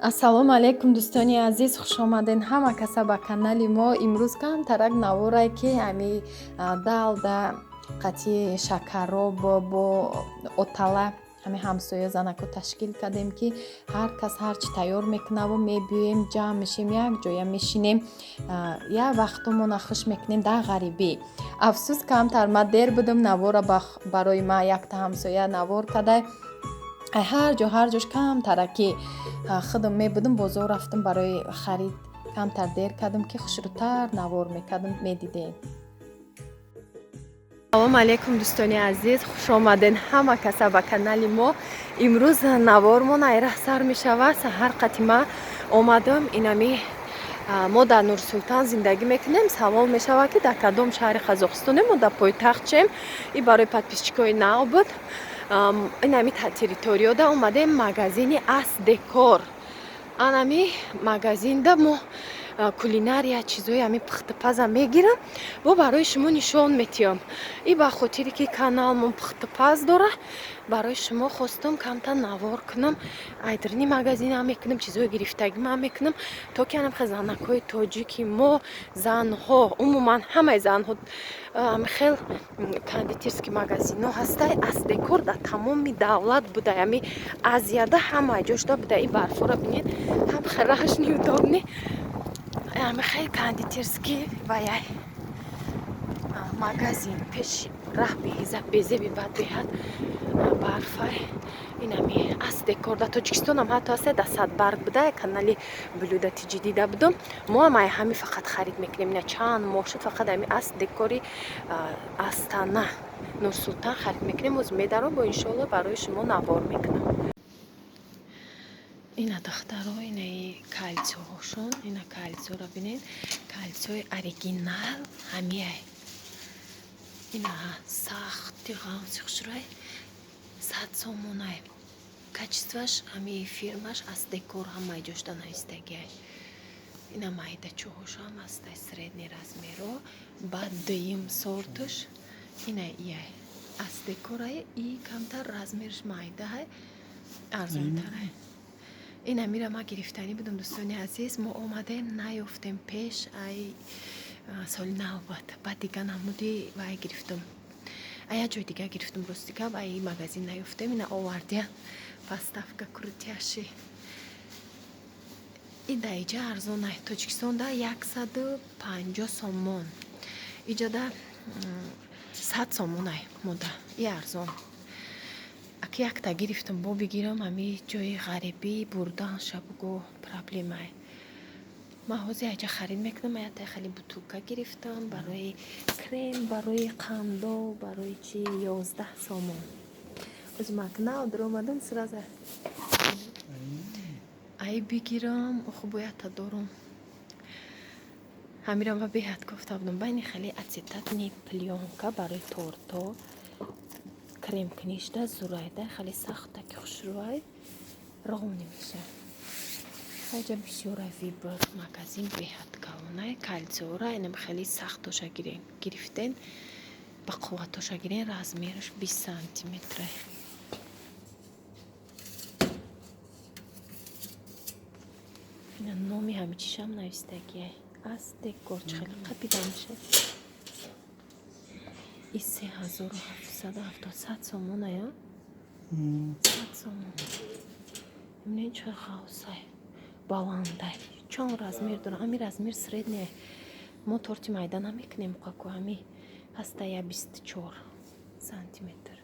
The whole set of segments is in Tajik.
Ассалому алайкум дӯстони азиз, хушомаден ҳама каса ба канали мо. Имрӯз камтарак наворае ки ами далда қатъи шакароб бо отала ҳами ҳамсоя занако ташкил кардем ки ҳар кас ҳар чӣ тайёр мекунаву мебиёем ҷамъ мешем якҷоя мешинем як вақтумона хуш мекунем дар ғарибӣ. Афсӯс камтар ма дер будам навора барои ма якта ҳамсоя навор карда ҳар ҷош камтараки худам мебудам бозор рафтам барои харид камтар дер кардам ки хушрӯтар навор мекардам медидем. Салому алайкум дӯстони азиз, хушомаден ҳама каса ба канали мо. Имрӯз навормон айра сар мешавад. Саҳар қати ма омадам инами мо дар Нурсултан зиндагӣ мекунем. Савол мешавад ки дар кадом шаҳри Қазоқистонем мо дар пойтахт чем. И барои подписчикои нав буд. Инами территорияда омадем магазини Аст Декор. Анами магазинда мо кулинария чизои ами пухтупаза мегирам ва барои шумо нишон метиҳам. И ба хотире ки каналмон пухтупаз дора, барои шумо хостам камтар навор кунам. Айдрини магазинам мекунам, чизои гирифтагимам мекунам, то ки анам занакои тоҷики мо занҳо, умуман ҳамаи занҳо хел кондитерский магазинҳо ҳастай. Аст Декор дар тамоми давлат буда, яъни Азияда ҳамаи ҷошда буда. И барфора бинед, ҳам рашни удобни, яъни хел кондитерский ва яй магазин пеши раҳ безеби бадбеҳад барфай. Инами Аст Декор дар Тоҷикистонам ҳатто ҳастай, дар Садбарг буда, канали блюда тиҷидида будам. Мо ҳам ҳами фақат харид мекунем. Ина чанд моҳ шуд фақат ҳами Аст Декори Астана Нурсултан харид мекунем. Оз медаром бо иншоалло барои шумо навор мекунам. Ина духтаро, инаи кальсиҳошон, ина кальсиҳоро бинед, кальсиҳои оригинал ҳамияй. Ина сахти ғамси хушрӯй 100 сомонай. Качестваш ҳами фирмаш Аст Декор ҳамаи ҷошта наистагиай. Ина майдачӯҳош ҳам ҳастай средни размеро, баъд дуюм сортуш. Ина ияй Аст Декорай, и камтар размерш майдаҳай, арзонтарай. Ина мира ма гирифтанӣ будам дӯстони азиз. Мо омадем наёфтем пеш ай соли навбат. Баъд дига намуди вай гирифтам. Ая ҷой дига гирифтам ростика, вай магазин наёфтем. Ина овардия поставка крутяши. И да иҷа арзонай. Тоҷикистонда 150 сомон. Иҷада 100 сомонай мода. И арзон. Аки якта гирифтам бо бигирам, ами ҷои ғарибӣ бурдан шабугоҳ проблемай. Ма ҳозир айҷа харид мекунам. Аятай хали бутулка гирифтам барои крем, барои қандо, барои чи 11 сомон. ҳозир макнав даромадам сразу ай бигирам. Охо боята дорум. Ҳамирам ва беҳад гуфта будам. Байни хали ацетатни плёнка барои торто, крем книжда зурайда хали сахта ки хушрӯай роҳ намеша. Айҷа бисёра вибр магазин беҳад калонай. Кальсиҳора инам хали сахтоша гирифтен, ба қувватоша гирен, размераш 20 сантиметрай. ина номи ҳами чишам навистагиай. Аст Декор хеле қабида мешад. И 3770 100 сомон ая. 100 сомон. Мне чё хаусай. Баландай. Чон размер дора. Ами размер средний. Мо торти майда намекунем қаку. Ами ҳаста я 24 сантиметр.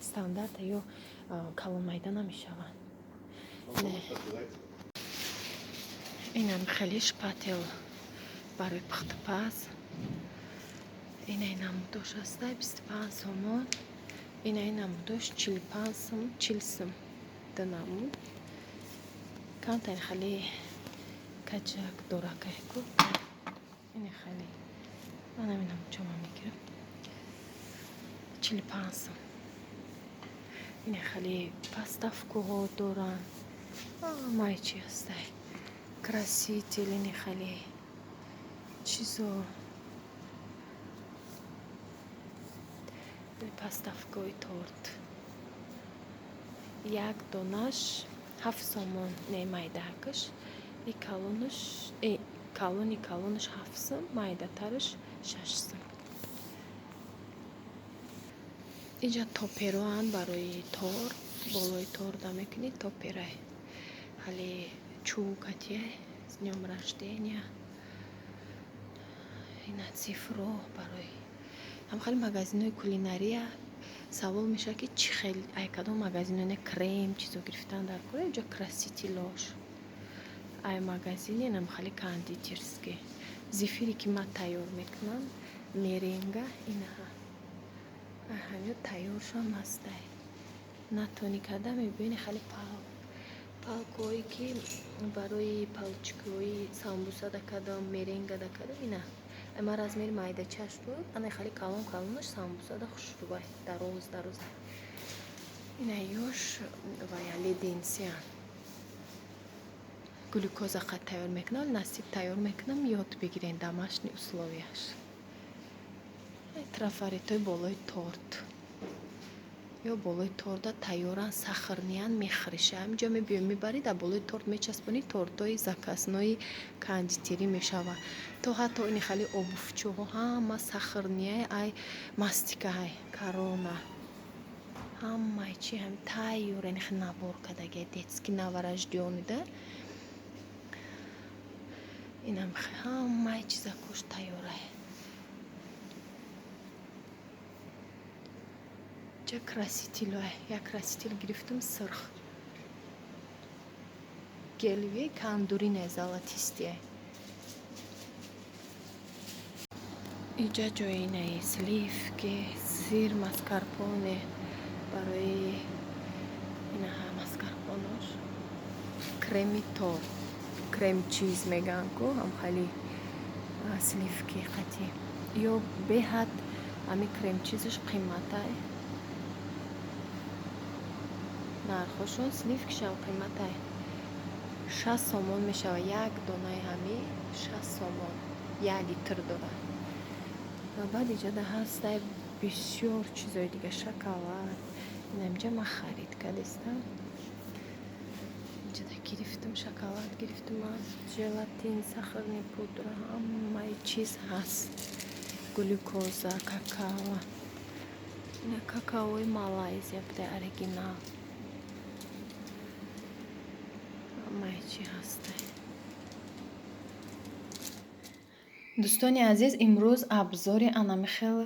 Стандарт ё калон майда намешавад. Инам хеле шпател барои пухтупаз. Ина намудош ҳастай 25 сомон. Ина намудош 45 сомон, 40 сом. Данамуд. Камтар хали каҷак доракайку. Ина хали. Манам инам чома мегирам. 45 сом. Ина хали поставкуҳо доран. Май чи ҳастай. Краситель ини хали чизо. Поставкои торт. як донаш 7 сомон не майдакаш калони калонаш 7 сом майдатараш 6 сом. اینجا توپرو هم برای تور بالای تور دا میکنی توپره حالی чукатье с днем рождения ина цифро барои ҳамхали магазинҳои кулинария савол меша ки чӣ хел ай кадом магазиноне крем чизо гирифтан дар кора инҷо красити лош ай магазине ҳамхали кондитерский зефири ки ма тайёр мекунам меренга инаҳа ҳамё тайёршам ҳастай натони када мебини хали палкҳое ки барои палчикҳои самбуса дакадам меренга дакадам ина ама размери майдачаш буд ана хали калонаш самбусада хушрубай дароз ина ёш вая леденсиян глюкоза қад тайёр мекунам насиб тайёр мекунам ёд бигирен домашний условияш трафаретҳои болои торт ё болои торта тайёран сахарниян мехориша ҳамҷо мебиёй мебарӣ дар болои торт мечаспонӣ тортҳои заказнои кондитерӣ мешава то ҳатто ини хали обувчӯҳо ҳама сахарнияй ай мастикаҳай корона ҳамаи чи ҳам тайёр ини набор кадаги детский новорождёнида инам ҳамаи чизакош тайёрай ча красителой як красител гирифтам сирх гелви кандурина золотистия инҷа ҷои инаи сливки сир маскарпоне барои инаҳа маскарпонош креми тор крем чиз меган ку ҳамхали сливки қати ё беҳад ҳами крем чизаш қиматай нархошон сливкишам қиматай 6 сомон мешава як донаи ҳами 6 сомон 1 литр дора ва баъд иҷода ҳастай бисёр чизои дига шоколад инамҷа ма харид кардистам иҷода гирифтам шоколад гирифтам желатин сахарни пудра ҳамаи чиз ҳаст глюкоза какао ина какаои малайзия буде оригинал ҳамаи чи ҳастай дӯстони азиз имрӯз абзори анамихел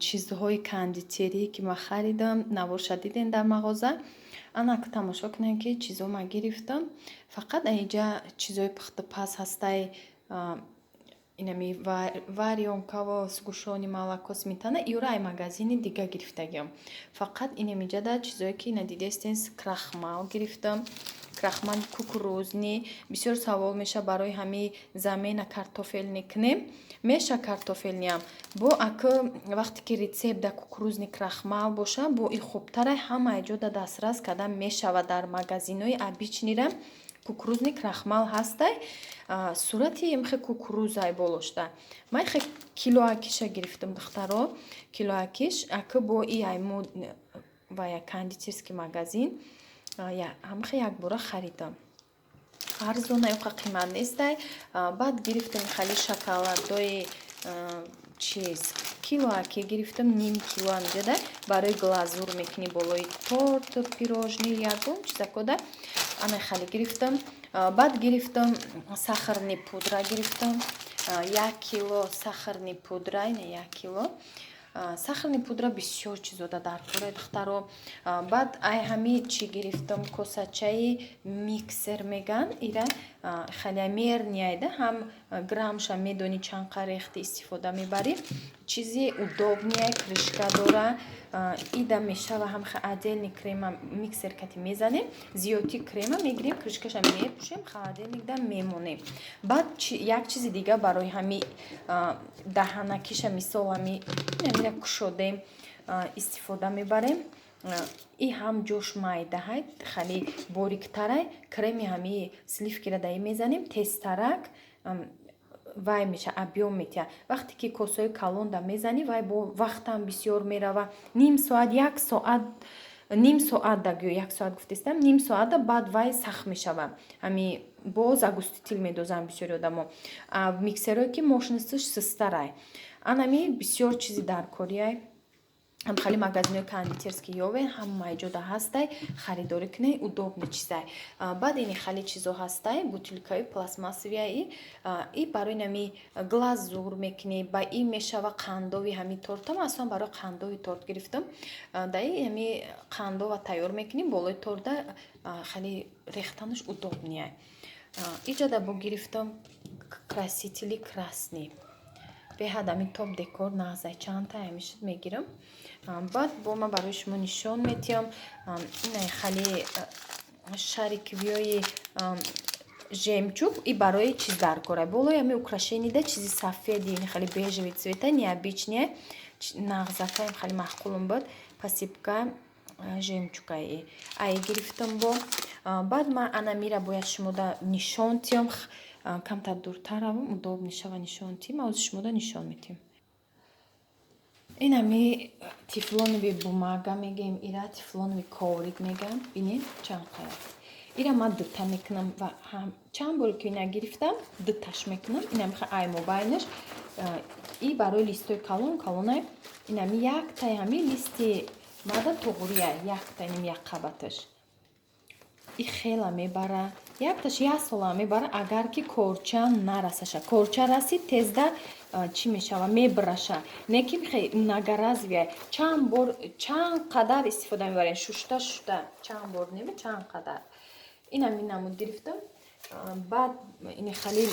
чизҳои кондитерӣ ки ма харидам навоша дидем дар мағоза анак тамошо кунем ки чизо ма гирифтам фақат аиҷа чизои пухтупаз ҳастай инами варёнкаво сгушёни молоко сметана иёра ай магазини дига гирифтагиам фақат инамиҷада чизое ки ина дидестен крахмал гирифтам крахмали кукурузни бисёр савол меша барои ҳами замена картофелни кунем меша картофелниам бо аки вақте ки рецепт да кукурузни крахмал боша бо и хубтара ҳамаи ҷода дастрас кардан мешава дар магазинои обичнира кукурузни крахмал ҳастай сурати имхе кукурузай болошта ман хе килоакиша гирифтам духтаро килоакиш аки бо и айму вая кондитерский магазин ҳамхе якбора харидам арзона ёқа қимат нестай баъд гирифтам хали шоколадои чиз килоаки гирифтам ним кило амҷада барои глазур мекунӣ болои торт пирожни ягон чизакода ана хали гирифтам баъд гирифтам сахарни пудра гирифтам 1 кило сахарни пудра ина 1 кило сахарни пудра бисёр чизода дар кора духтаро баъд ай ҳами чи гирифтам косачаи миксер меган ира хали мернияйда ҳам грамша медони чанд қарехти истифода мебарӣ чизи удобнияй кришка дора ида мешава ҳамха отдельни крема миксер кати мезанем зиёти крема мегирем кришкаша мепӯшем холодильникда мемонем баъд як чизи дига барои ҳами даҳанакиша мисол ҳами намира кушодем истифода мебарем и ҳам ҷош майдаҳай хали бориктарай креми ҳами сливкира даи мезанем тезтарак вай меша объем метия вақте ки косаи калон да мезани вай бо вақтам бисёр мерава ним соат 1 соат ним соат дагӯ 1 соат гуфтистам, ним соата баъд вай сахт мешава. Ҳами боз агуститил медозанд бисёри одамо. Миксерое ки мошинистиш систарай. Анами бисёр чизи даркорияй. ҳам хали магазинои кондитерски ёве ҳамаи ҷода ҳастай, харидорӣ кунай, удобни чизай. Баъд ини хали чизо ҳастай, бутилкаи пластмассовияи и барои нами глазур мекунӣ, ба и мешава қандови ҳами торта. Ман аслан барои қандови торт гирифтам. Даи ҳами қандова тайёр мекунӣ, болои торта хали рехтанаш удобнияй. Иҷада бо гирифтам красители красни. Беҳад ҳамин топ декор нағзай чандта ҳамишад мегирам. Баъд бо ман барои шумо нишон метиҳам инай хали шарикивиёи жемчуг и барои чиз даркора. Болои ҳами украшенида чизи сафеди хали бежеви цвета необычния нағзакаи хали маъқулум буд. Посыпка жемчугаи ай гирифтам бо. Баъд ман анамира бояд шумода нишон тиҳам. Камтар дуртар равам, удоб мешава нишон тиҳам. Ман шумода нишон метиҳам. Инами тефлонови бумага мегӯем, ира тефлонови коврик мегӯем. Бинед чанд қайяр. Ира ман дутта мекунам ва чанд боре ки ина гирифтам, дутташ мекунам. Ина меха ай мобайнаш и барои листои калонай. Инами яктай ҳами листи мада туғурияй, яктай инам як қабаташ. И хела мебара. Якташ 1 сола мебара агар ки корча нарасаша. Корча раси тезда чӣ мешава мебраша. Не ки мехай нагаразвияй. Чанд қадар истифода мебарем. Шушта чанд бор нема чанд қадар. Инам намуд гирифтам. Баъд ини хали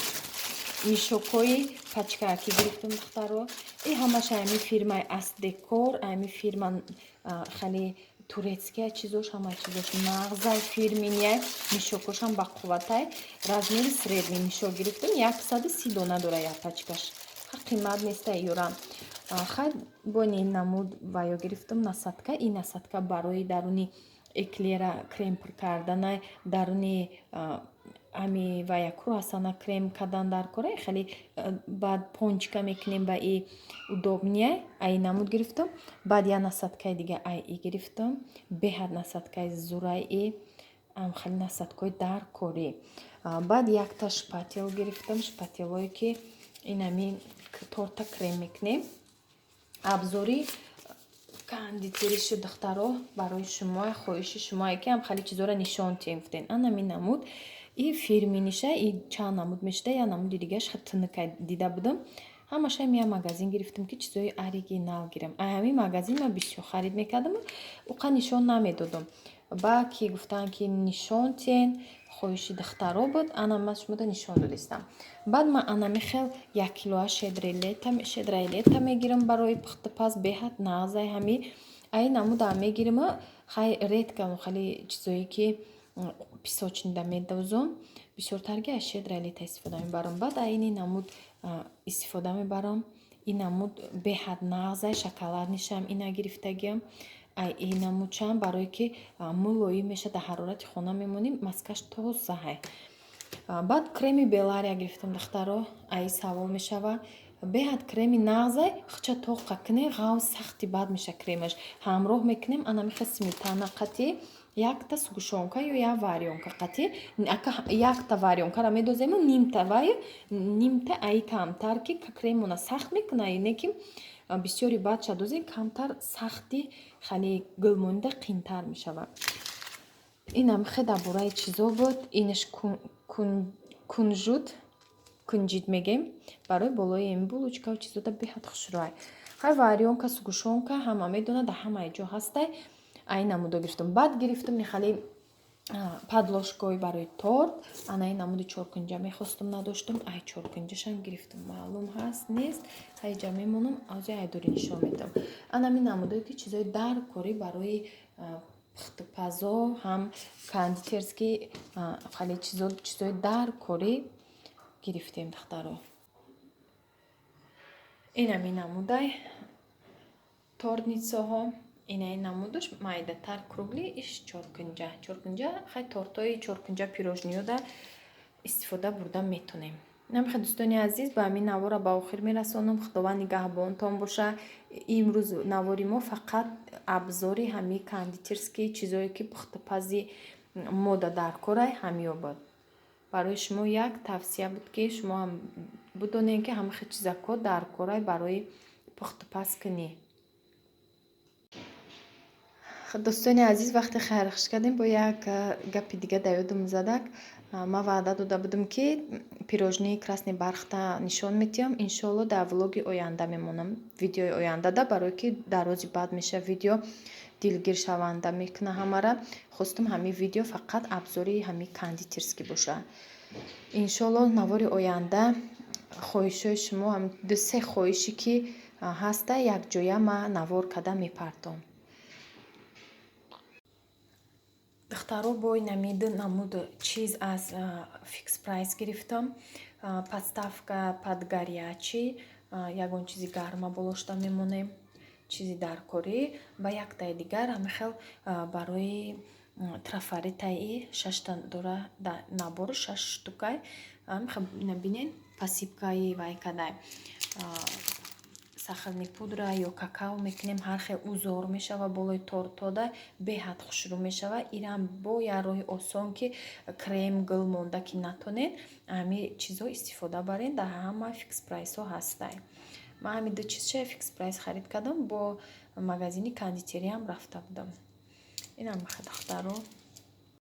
мишокои пачка ки гирифтам духтаро. И ҳамаша ами фирмаи Астдекор, ами фирма хали турецкия чизош, ҳамаи чизош нағзай фирминяй, мишокошам бақувватай. Размери средни мишок гирифтам. 130 дона дора як пачкаш. Қимат нестай юрам. Хай бони намуд ваё гирифтам насадка. И насадка барои даруни эклера крем пур карданай, даруни ами вая круассана крем кардан даркора. Хали баъд пончика мекунем ба и удобнияй. Ай намуд гирифтам. Баъд я насадкаи дига ай и гирифтам. Беҳад насадкаи зурай и хали насадкаи даркори. Баъд якта шпател гирифтам. Шпателое ки инами торта крем мекунем. Абзори кондитериши духтаро барои шумо, хоҳиши шумо ки ҳам хали чизора нишон тиҳем. Анами намуд и фирминиша и чанд намуд мешуда. Я намуди дигаш тинакай дида будам. ҳамаша я магазин гирифтам ки чизои оригинал гирам. Ҳами магазин ма бисёр харид мекардам. Уқа нишон намедодам. Ба ки гуфтан ки нишон тиҳен, хоҳиши духтаро буд. Анама шумода нишон додистам. Баъд ман анами хел 1 килоа шедрайлета мегирам барои пухтупаз. Беҳад нағзай ҳами ай намуда мегирам. Хай редка хали чизое ки писочнида медозам. Бисёртарги аз шедрайлета истифода мебарам. Баъд айни намуд истифода мебарам. И намуд беҳад нағзай шоколаднишам ина гирифтагиам. Ай намудчам барое ки мулоим меша дар ҳарорати хона мемоним. Маскаш тозаҳай. Баъд креми белария гирифтам духтаро. Ай савол мешава. Беҳад креми нағзай хича тоқа куне ғав сахти бад меша кремаш. Ҳамроҳ мекунем анамиха сметана қатӣ. Якта сгушонка ё як варионка қатӣ. Якта варионкара медозем нимта вай нимта ай камтар ки кремона сахт мекуна. Не ки бисёри бад шадозем камтар сахти хали гулмонда қинтар мешава. Инам хеда бораи чизо буд. Инаш кунҷид мегем. Барои болои ин булочка чизода беҳад хушрӯй. Хай варионка сгушонка ҳама медона да ҳамаи ҷо ҳастай. Ай намудо гирифтам. Баъд гирифтам хали падлошкои барои торт. Ана намуди 4 кунҷа мехостам надоштам. Ай 4 кунҷашам гирифтам. Маълум ҳаст нест. Ҳайҷа мемонам. Ази айдори нишон медам. Анами намудое ки чизои даркори барои пухтупазо ҳам кондитерски хали чизои даркори гирифтем духтаро. Инами намудай торницаҳо. Инай намудаш майдатар кругли иш 4 кунҷа. 4 кунҷа хай тортои 4 кунҷа пирожниёда истифода бурда метонем. намха дӯстони азиз, ба ҳамин навора ба охир мерасонам. Худованд нигаҳбонтон боша. Имрӯз навори мо фақат абзори ҳами кондитерскии чизое ки пухтупази мода дар корай ҳамиё буд. барои шумо як тавсия буд ки шумо ҳам бидонед ки ҳама хел чизако дар корай барои пухтупаз кунӣ. дӯстони азиз, вақте хайрхуш кардем, бо як гапи дига дар ёдам задак. Ман ваъда дода будам ки пирожнии красный бархта нишон медиҳам. Иншоалло дар влоги оянда мемонам, видеои ояндада, барое ки дар рӯзи баъд меша видео дилгиршаванда мекуна ҳамара. Хостам ҳамин видео фақат абзори ҳами кондитерскӣ боша. Иншоалло навори оянда хоҳишои шумо ду-се хоҳиши ки ҳаста якҷоя ман навор карда мепартом. духтаро бо инами ду намуд чиз аз фикс прайс гирифтам. подставка под горячий, ягон чизи гарма болошта мемонем, чизи даркорӣ ва яктай дигар ҳамихел барои трафаретаи 6та дора набор 6 штукай. бинен посипкаи вай кадай сахарни пудра ё какао мекунем, ҳар хел узор мешава, болои тортода беҳад хушрӯ мешава. ирам бо як роҳи осон ки крем гул монда ки натонед, ҳамин чизҳо истифода баред, дар ҳама фикс прайсҳо ҳастай. ман ҳамин ду чизша фикс прайс харид кардам, бо магазини кондитериям рафта будам. инам духтаро